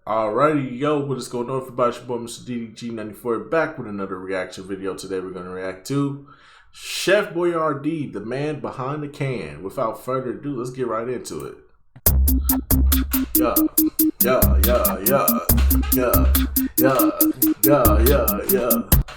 Alrighty, yo, what is going on everybody? It's your boy Mr. DDG94 back with another reaction video. Today we're going to react to Chef Boyardee, the man behind the can. Without further ado, let's get right into it. Yeah.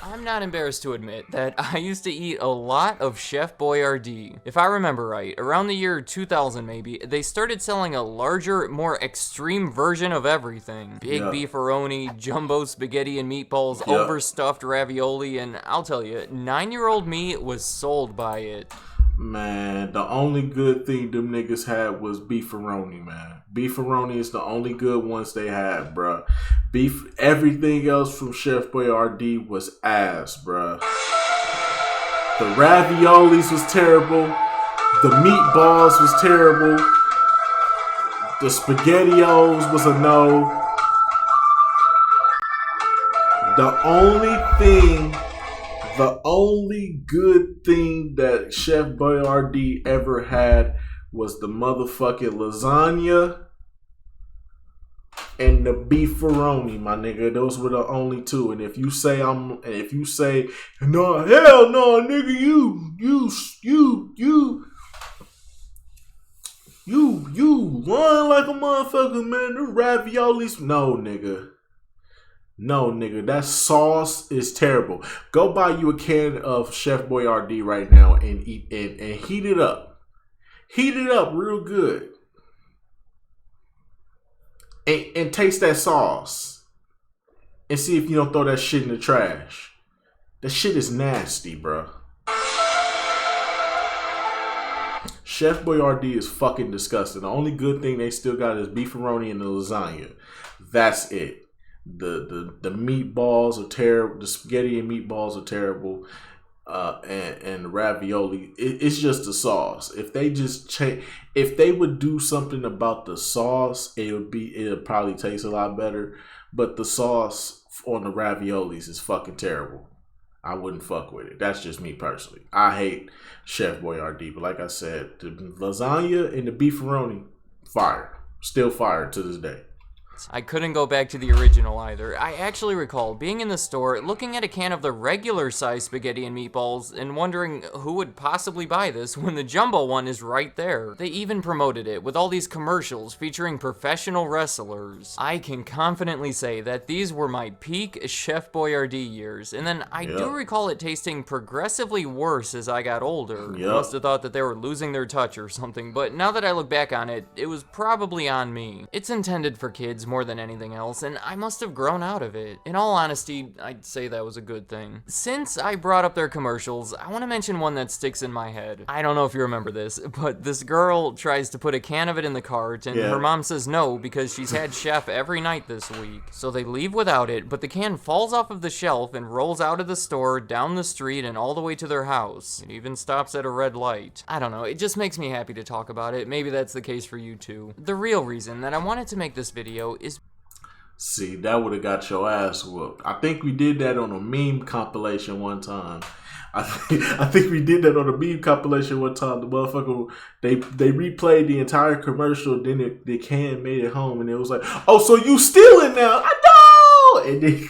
I'm not embarrassed to admit that I used to eat a lot of Chef Boyardee. If I remember right, around the year 2000 maybe, they started selling a larger, more extreme version of everything. Big beefaroni, jumbo spaghetti and meatballs, overstuffed ravioli, and I'll tell you, 9-year-old me was sold by it. Man, the only good thing them niggas had was beefaroni, man. Beefaroni is the only good ones they had, bruh. Everything else from Chef Boyardee was ass, bruh. The raviolis was terrible. The meatballs was terrible. The SpaghettiOs was a no. The only good thing that Chef Boyardee ever had was the motherfucking lasagna and the beefaroni, my nigga. Those were the only two. And if you say no, hell no, nigga, you lying like a motherfucker, man. The raviolis, no, nigga. No, nigga, that sauce is terrible. Go buy you a can of Chef Boyardee right now and eat and heat it up. Heat it up real good. And taste that sauce. And see if you don't throw that shit in the trash. That shit is nasty, bro. Chef Boyardee is fucking disgusting. The only good thing they still got is beefaroni and the lasagna. That's it. The meatballs are terrible. The spaghetti and meatballs are terrible. And the ravioli, it's just the sauce. If they just if they would do something about the sauce, it'd probably taste a lot better. But the sauce on the raviolis is fucking terrible. I wouldn't fuck with it. That's just me personally. I hate Chef Boyardee, but like I said, the lasagna and the beefaroni, fire. Still fire to this day. I couldn't go back to the original either. I actually recall being in the store, looking at a can of the regular size spaghetti and meatballs, and wondering who would possibly buy this when the jumbo one is right there. They even promoted it with all these commercials featuring professional wrestlers. I can confidently say that these were my peak Chef Boyardee years, and then I do recall it tasting progressively worse as I got older. Must have thought that they were losing their touch or something, but now that I look back on it, it was probably on me. It's intended for kids more than anything else, and I must have grown out of it. In all honesty, I'd say that was a good thing. Since I brought up their commercials, I want to mention one that sticks in my head. I don't know if you remember this, but this girl tries to put a can of it in the cart, and her mom says no because she's had Chef every night this week. So they leave without it, but the can falls off of the shelf and rolls out of the store, down the street, and all the way to their house. It even stops at a red light. I don't know, it just makes me happy to talk about it. Maybe that's the case for you too. The real reason that I wanted to make this video is... See, that would have got your ass whooped. I think we did that on a meme compilation one time. I think we did that on a meme compilation one time. The motherfucker, they replayed the entire commercial, then the can made it home, and it was like, oh, so you stealing now? I know! And then,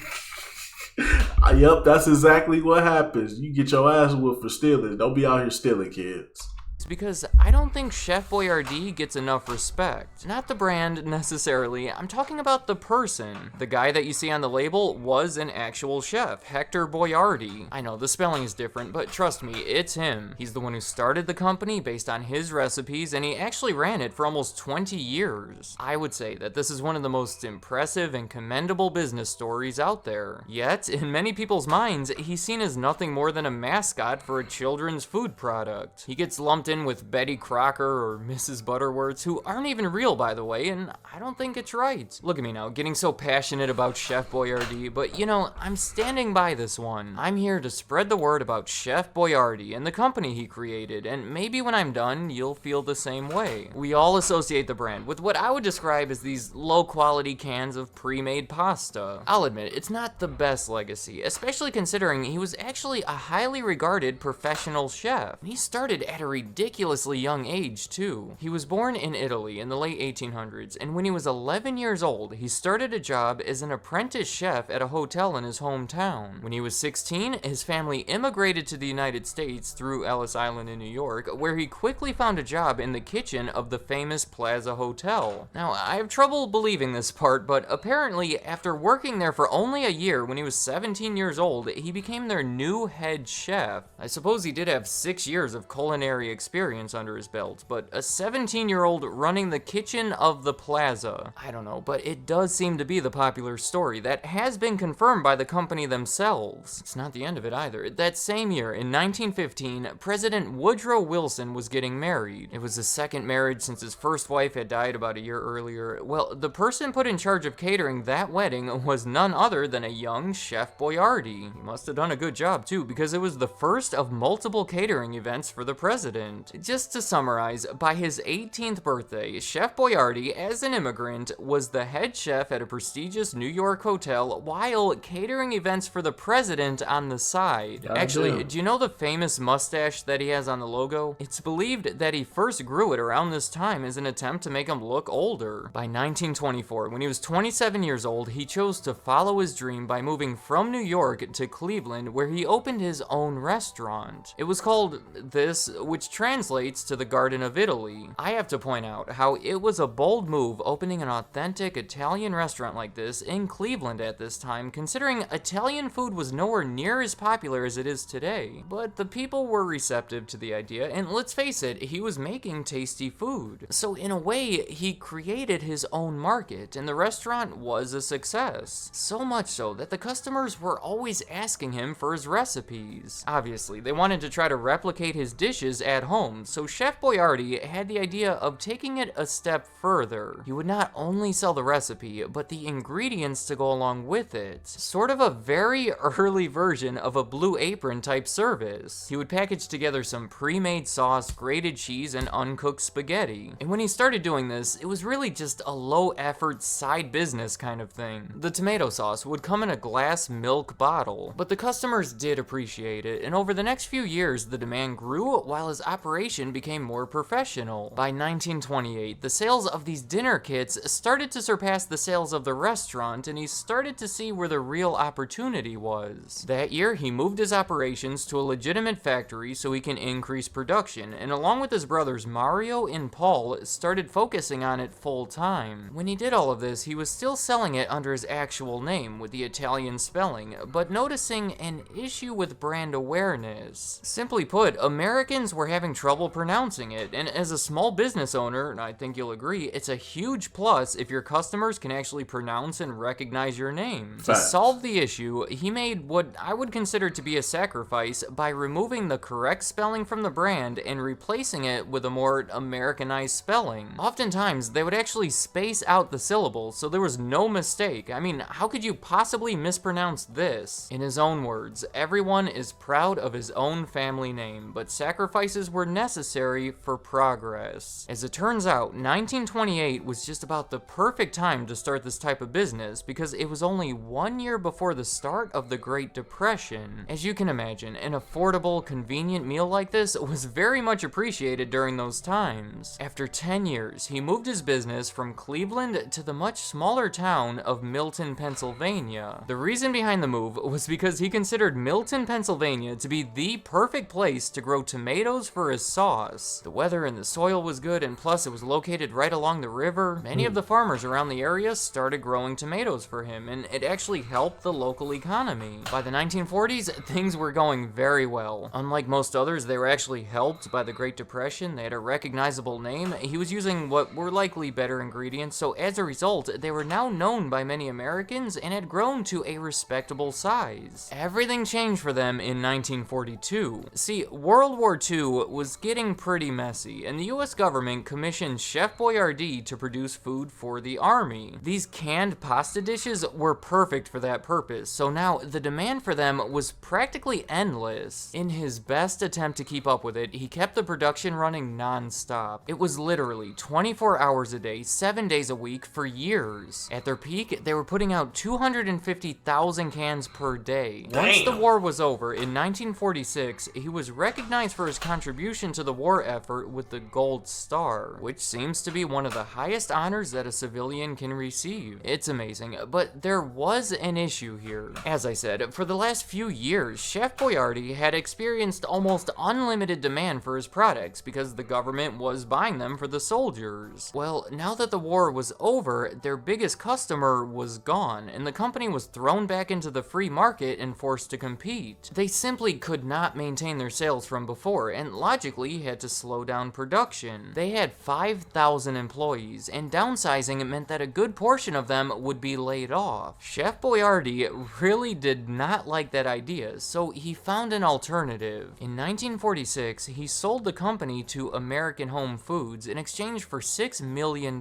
yep, that's exactly what happens. You get your ass whooped for stealing. Don't be out here stealing, kids. Because I don't think Chef Boyardee gets enough respect. Not the brand, necessarily. I'm talking about the person. The guy that you see on the label was an actual chef, Hector Boyardee. I know, the spelling is different, but trust me, it's him. He's the one who started the company based on his recipes, and he actually ran it for almost 20 years. I would say that this is one of the most impressive and commendable business stories out there. Yet, in many people's minds, he's seen as nothing more than a mascot for a children's food product. He gets lumped in with Betty Crocker or Mrs. Butterworths, who aren't even real, by the way, and I don't think it's right. Look at me now, getting so passionate about Chef Boyardee, but you know, I'm standing by this one. I'm here to spread the word about Chef Boyardee and the company he created, and maybe when I'm done, you'll feel the same way. We all associate the brand with what I would describe as these low-quality cans of pre-made pasta. I'll admit, it's not the best legacy, especially considering he was actually a highly regarded professional chef. He started at a ridiculous ridiculously young age, too. He was born in Italy in the late 1800s, and when he was 11 years old, he started a job as an apprentice chef at a hotel in his hometown. When he was 16, his family immigrated to the United States through Ellis Island in New York, where he quickly found a job in the kitchen of the famous Plaza Hotel. Now, I have trouble believing this part, but apparently, after working there for only a year, when he was 17 years old, he became their new head chef. I suppose he did have 6 years of culinary experience under his belt, but a 17-year-old running the kitchen of the Plaza. I don't know, but it does seem to be the popular story that has been confirmed by the company themselves. It's not the end of it either. That same year, in 1915, President Woodrow Wilson was getting married. It was his second marriage since his first wife had died about a year earlier. Well, the person put in charge of catering that wedding was none other than a young Chef Boyardee. He must have done a good job too, because it was the first of multiple catering events for the president. Just to summarize, by his 18th birthday, Chef Boyardee, as an immigrant, was the head chef at a prestigious New York hotel while catering events for the president on the side. Actually, do you know the famous mustache that he has on the logo? It's believed that he first grew it around this time as an attempt to make him look older. By 1924, when he was 27 years old, he chose to follow his dream by moving from New York to Cleveland, where he opened his own restaurant. It was called this, which translates to the Garden of Italy. I have to point out how it was a bold move opening an authentic Italian restaurant like this in Cleveland at this time, considering Italian food was nowhere near as popular as it is today. But the people were receptive to the idea, and let's face it, he was making tasty food. So in a way, he created his own market, and the restaurant was a success. So much so that the customers were always asking him for his recipes. Obviously, they wanted to try to replicate his dishes at home, so Chef Boyardee had the idea of taking it a step further. He would not only sell the recipe, but the ingredients to go along with it. Sort of a very early version of a Blue Apron type service. He would package together some pre-made sauce, grated cheese, and uncooked spaghetti. And when he started doing this, it was really just a low-effort side business kind of thing. The tomato sauce would come in a glass milk bottle, but the customers did appreciate it, and over the next few years, the demand grew while his operation became more professional. By 1928, the sales of these dinner kits started to surpass the sales of the restaurant, and he started to see where the real opportunity was. That year, he moved his operations to a legitimate factory so he can increase production, and along with his brothers Mario and Paul, started focusing on it full time. When he did all of this, he was still selling it under his actual name with the Italian spelling, but noticing an issue with brand awareness. Simply put, Americans were having trouble pronouncing it, and as a small business owner, I think you'll agree, it's a huge plus if your customers can actually pronounce and recognize your name. To solve the issue, he made what I would consider to be a sacrifice by removing the correct spelling from the brand and replacing it with a more Americanized spelling. Oftentimes, they would actually space out the syllables so there was no mistake. I mean, how could you possibly mispronounce this? In his own words, everyone is proud of his own family name, but sacrifices were necessary for progress. As it turns out, 1928 was just about the perfect time to start this type of business because it was only 1 year before the start of the Great Depression. As you can imagine, an affordable, convenient meal like this was very much appreciated during those times. After 10 years, he moved his business from Cleveland to the much smaller town of Milton, Pennsylvania. The reason behind the move was because he considered Milton, Pennsylvania to be the perfect place to grow tomatoes for his sauce. The weather and the soil was good, and plus it was located right along the river. Many of the farmers around the area started growing tomatoes for him, and it actually helped the local economy. By the 1940s, things were going very well. Unlike most others, they were actually helped by the Great Depression. They had a recognizable name. He was using what were likely better ingredients, so as a result, they were now known by many Americans and had grown to a respectable size. Everything changed for them in 1942. See, World War II was getting pretty messy, and the US government commissioned Chef Boyardee to produce food for the army. These canned pasta dishes were perfect for that purpose, so now the demand for them was practically endless. In his best attempt to keep up with it, he kept the production running non-stop. It was literally 24 hours a day, 7 days a week for years. At their peak, they were putting out 250,000 cans per day. Once the war was over, in 1946, he was recognized for his contribution contribution to the war effort with the Gold Star, which seems to be one of the highest honors that a civilian can receive. It's amazing, but there was an issue here. As I said, for the last few years, Chef Boyardee had experienced almost unlimited demand for his products because the government was buying them for the soldiers. Well, now that the war was over, their biggest customer was gone, and the company was thrown back into the free market and forced to compete. They simply could not maintain their sales from before, and logically had to slow down production. They had 5,000 employees, and downsizing meant that a good portion of them would be laid off. Chef Boyardee really did not like that idea, so he found an alternative. In 1946, he sold the company to American Home Foods in exchange for $6 million.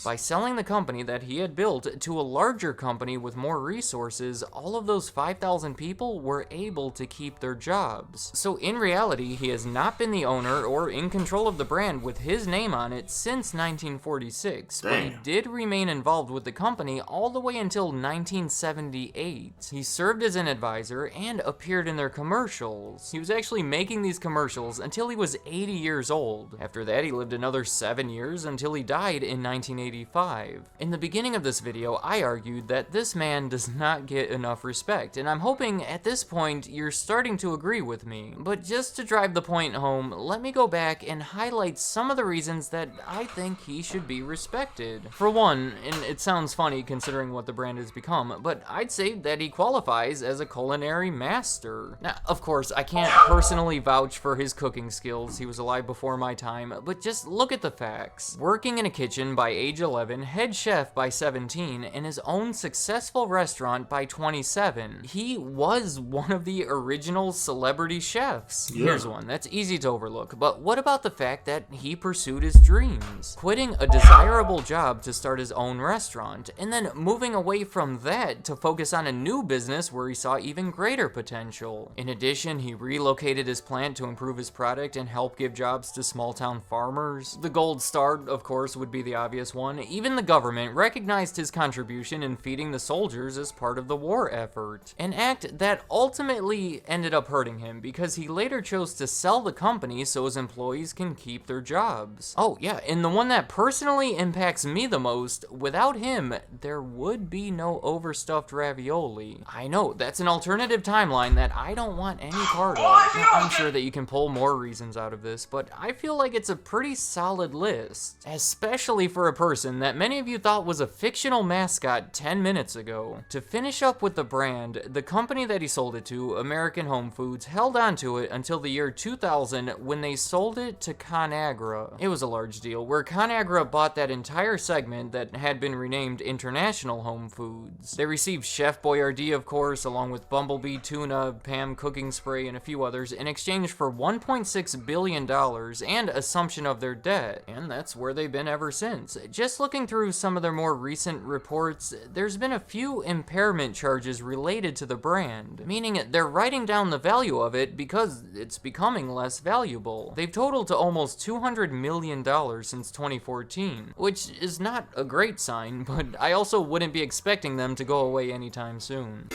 By selling the company that he had built to a larger company with more resources, all of those 5,000 people were able to keep their jobs. So in reality, he has not been the owner or in control of the brand with his name on it since 1946, but he did remain involved with the company all the way until 1978. He served as an advisor and appeared in their commercials. He was actually making these commercials until he was 80 years old. After that, he lived another 7 years until he died in 1985. In the beginning of this video, I argued that this man does not get enough respect, and I'm hoping at this point you're starting to agree with me. But just to drive the point home, let me go back and highlight some of the reasons that I think he should be respected. For one, and it sounds funny considering what the brand has become, but I'd say that he qualifies as a culinary master. Now, of course, I can't personally vouch for his cooking skills, he was alive before my time, but just look at the facts. Working in a kitchen by age 11, head chef by 17, and his own successful restaurant by 27, he was one of the original celebrity chefs. Yeah. Here's one that's easy to overlook, but what about the fact that he pursued his dreams? Quitting a desirable job to start his own restaurant, and then moving away from that to focus on a new business where he saw even greater potential. In addition, he relocated his plant to improve his product and help give jobs to small-town farmers. The Gold Star, of course, would be the obvious one. Even the government recognized his contribution in feeding the soldiers as part of the war effort, an act that ultimately ended up hurting him because he later chose to sell the company so his employees can keep their jobs. Oh yeah, and the one that personally impacts me the most, without him, there would be no overstuffed ravioli. I know, that's an alternative timeline that I don't want any part of. Now, I'm sure that you can pull more reasons out of this, but I feel like it's a pretty solid list, especially for a person that many of you thought was a fictional mascot 10 minutes ago. To finish up with the brand, the company that he sold it to, American Home Foods, held on to it until the year 2000 when they sold it to ConAgra. It was a large deal, where ConAgra bought that entire segment that had been renamed International Home Foods. They received Chef Boyardee, of course, along with Bumblebee Tuna, Pam Cooking Spray, and a few others, in exchange for $1.6 billion and assumption of their debt, and that's where they've been ever since. Just looking through some of their more recent reports, there's been a few impairment charges related to the brand, meaning they're writing down the value of it because it's becoming less valuable. They've totaled to almost $200 million since 2014, which is not a great sign, but I also wouldn't be expecting them to go away anytime soon.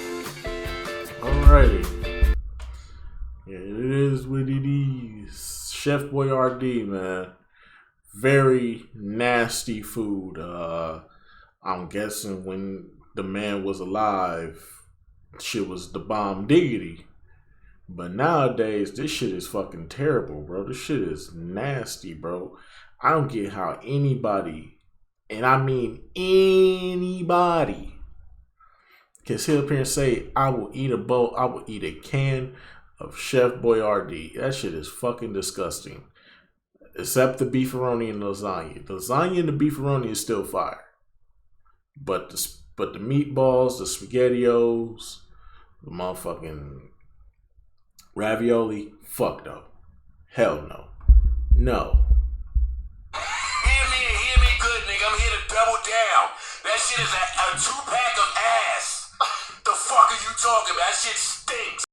Alrighty. Yeah, it is what it is. Chef Boyardee, man. Very nasty food. I'm guessing when the man was alive, shit was the bomb diggity. But nowadays, this shit is fucking terrible, bro. This shit is nasty, bro. I don't get how anybody, and I mean anybody, can sit up here and say, I will eat a can of Chef Boyardee. That shit is fucking disgusting. Except the beefaroni and lasagna. The lasagna and the beefaroni is still fire. But the meatballs, the SpaghettiOs, the motherfucking ravioli, fuck no. Hell no. No. Hear me good, nigga. I'm here to double down. That shit is a 2-pack of ass. The fuck are you talking about? That shit stinks.